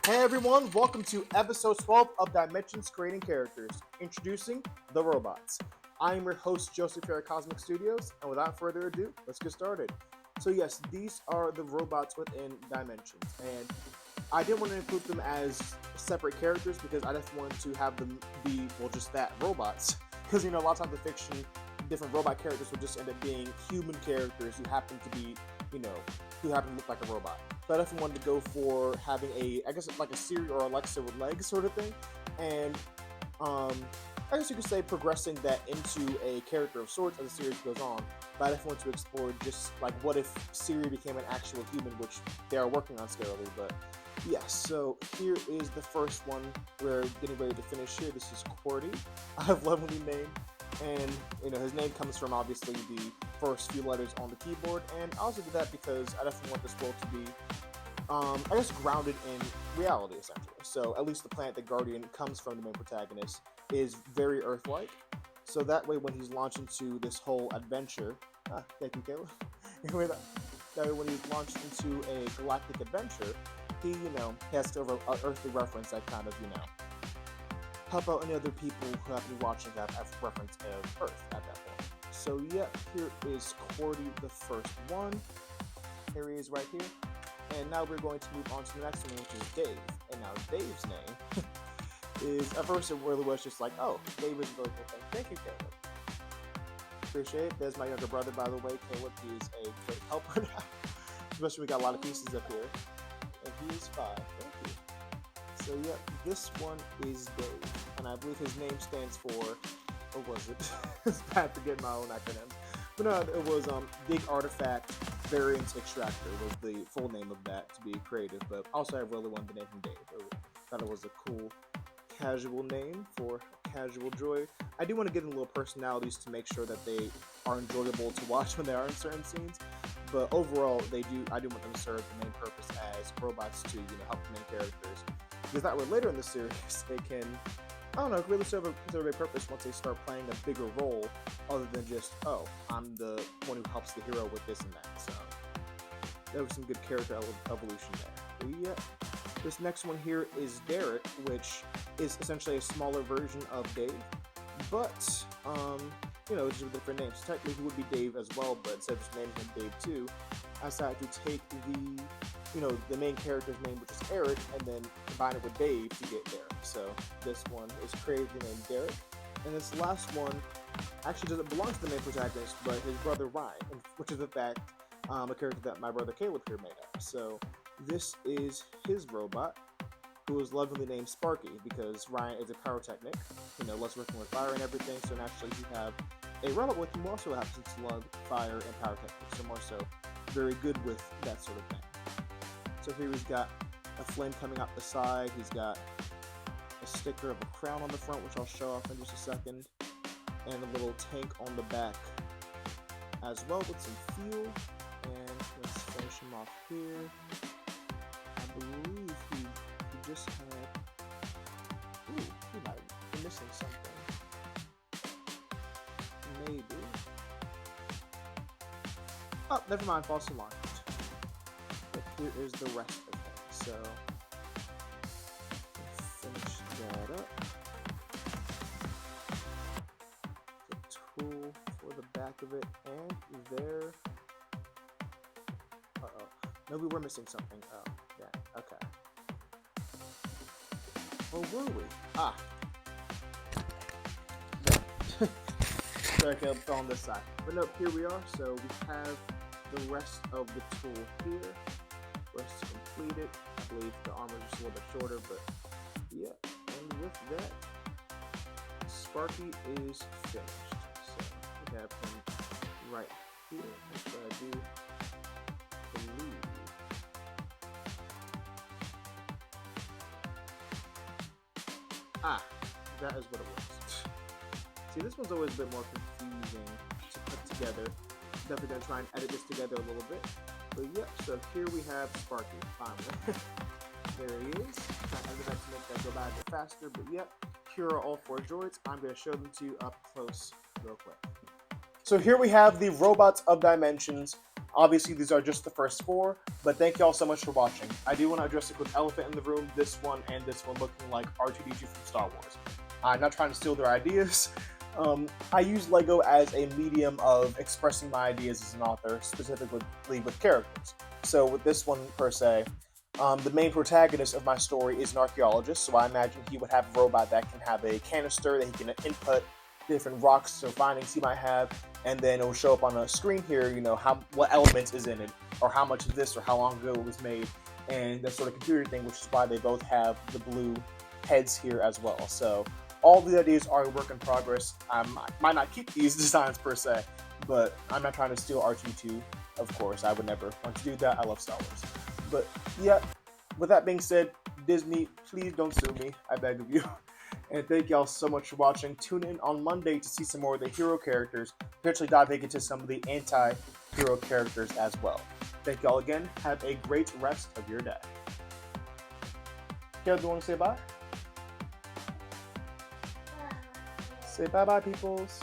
Hey everyone, welcome to episode 12 of Dimensions Creating Characters, introducing the robots. I am your host, Joseph here at Cosmic Studios, and without further ado, let's get started. So yes, these are the robots within Dimensions, and I didn't want to include them as separate characters because I just wanted to have them be, well, just that, robots. Because, a lot of times in fiction, different robot characters will just end up being human characters who happen to be, who happen to look like a robot. So I definitely wanted to go for having I guess like a Siri or Alexa with legs sort of thing, and I guess you could say progressing that into a character of sorts as the series goes on. But I definitely want to explore just like what if Siri became an actual human, which they are working on scarily. But yes, so here is the first one. We're getting ready to finish here. This is Qwerty. I have lovely name. And his name comes from obviously the first few letters on the keyboard, and I also did that because I definitely want this world to be, I guess, grounded in reality essentially. So at least the planet that Guardian comes from, the main protagonist, is very Earth-like. So that way, when he's launched into this whole adventure, thank you, Caleb. That way, when he's launched into a galactic adventure, he has sort of an earthly reference that kind of help out any other people who have to be watching that have reference of Earth at that point. So yeah, here is Qwerty, the first one. Here he is right here. And now we're going to move on to the next one, which is Dave. And now Dave's name is, at first it really was just like, oh, Dave is a really cool thing. Thank you, Caleb. Appreciate it. There's my younger brother, by the way, Caleb. He is a great helper now. Especially we got a lot of pieces up here. And he is 5. Thank you. So yeah, this one is Dave, and I believe his name stands for, what was it? It's bad to get my own acronym. But no, it was Big Artifact Variance Extractor was the full name of that, to be creative. But also I really wanted to name him Dave. I thought it was a cool, casual name for a casual droid. I do want to give them little personalities to make sure that they are enjoyable to watch when they are in certain scenes. But overall, I do want them to serve the main purpose as robots to, help the main characters. Because that way, later in the series, they can, really serve a purpose once they start playing a bigger role, other than just, oh, I'm the one who helps the hero with this and that. So there was some good character evolution there. But yeah, this next one here is Derek, which is essentially a smaller version of Dave, but it's just a different name. So technically, he would be Dave as well, but instead of just naming him Dave too, I decided to take the main character's name, which is Eric, and then combine it with Dave to get Derek. So this one is creatively named Derek. And this last one actually doesn't belong to the main protagonist, but his brother Ryan, which is in fact a character that my brother Caleb here made up. So this is his robot, who is lovingly named Sparky, because Ryan is a pyrotechnic, loves working with fire and everything, so naturally you have a robot with him who also happens to love fire and pyrotechnics, so more so very good with that sort of thing. So here he's got a flame coming out the side, he's got a sticker of a crown on the front, which I'll show off in just a second, and a little tank on the back as well with some fuel. And let's finish him off here. I believe he just had, he might be missing something. Maybe. Oh, never mind, false alarm. But here is the rest of him. So finish that up. The tool for the back of it, and there. No, we were missing something. Oh, yeah. Okay. Or were we? Ah. No. Sorry, I fell on this side. But nope, here we are. So we have the rest of the tool here. Rest to complete it. I believe the armor is just a little bit shorter, but yeah. And with that, Sparky is finished. So we have him right here. That's what I do believe. Ah, that is what it was. See, this one's always a bit more confusing to put together. Definitely gonna try and edit this together a little bit. But yep, so here we have Sparky, finally. There he is. Trying to edit that to make that go by a bit faster, but yep, here are all 4 droids. I'm gonna show them to you up close real quick. So here we have the robots of Dimensions. Obviously, these are just the first 4, but thank y'all so much for watching. I do want to address a quick elephant in the room, this one and this one looking like R2-D2 from Star Wars. I'm not trying to steal their ideas. I use Lego as a medium of expressing my ideas as an author, specifically with characters. So with this one, per se, the main protagonist of my story is an archaeologist, so I imagine he would have a robot that can have a canister that he can input different rocks or findings he might have, and then it will show up on a screen here, what elements is in it, or how much of this, or how long ago it was made, and that sort of computer thing, which is why they both have the blue heads here as well. So all the ideas are a work in progress. I might not keep these designs per se, but I'm not trying to steal R2-D2, of course. I would never want to do that. I love Star Wars. But yeah, with that being said, Disney, please don't sue me, I beg of you. And thank y'all so much for watching. Tune in on Monday to see some more of the hero characters, potentially diving into some of the anti-hero characters as well. Thank y'all again. Have a great rest of your day. Caleb, do you want to say bye? Say bye-bye, peoples.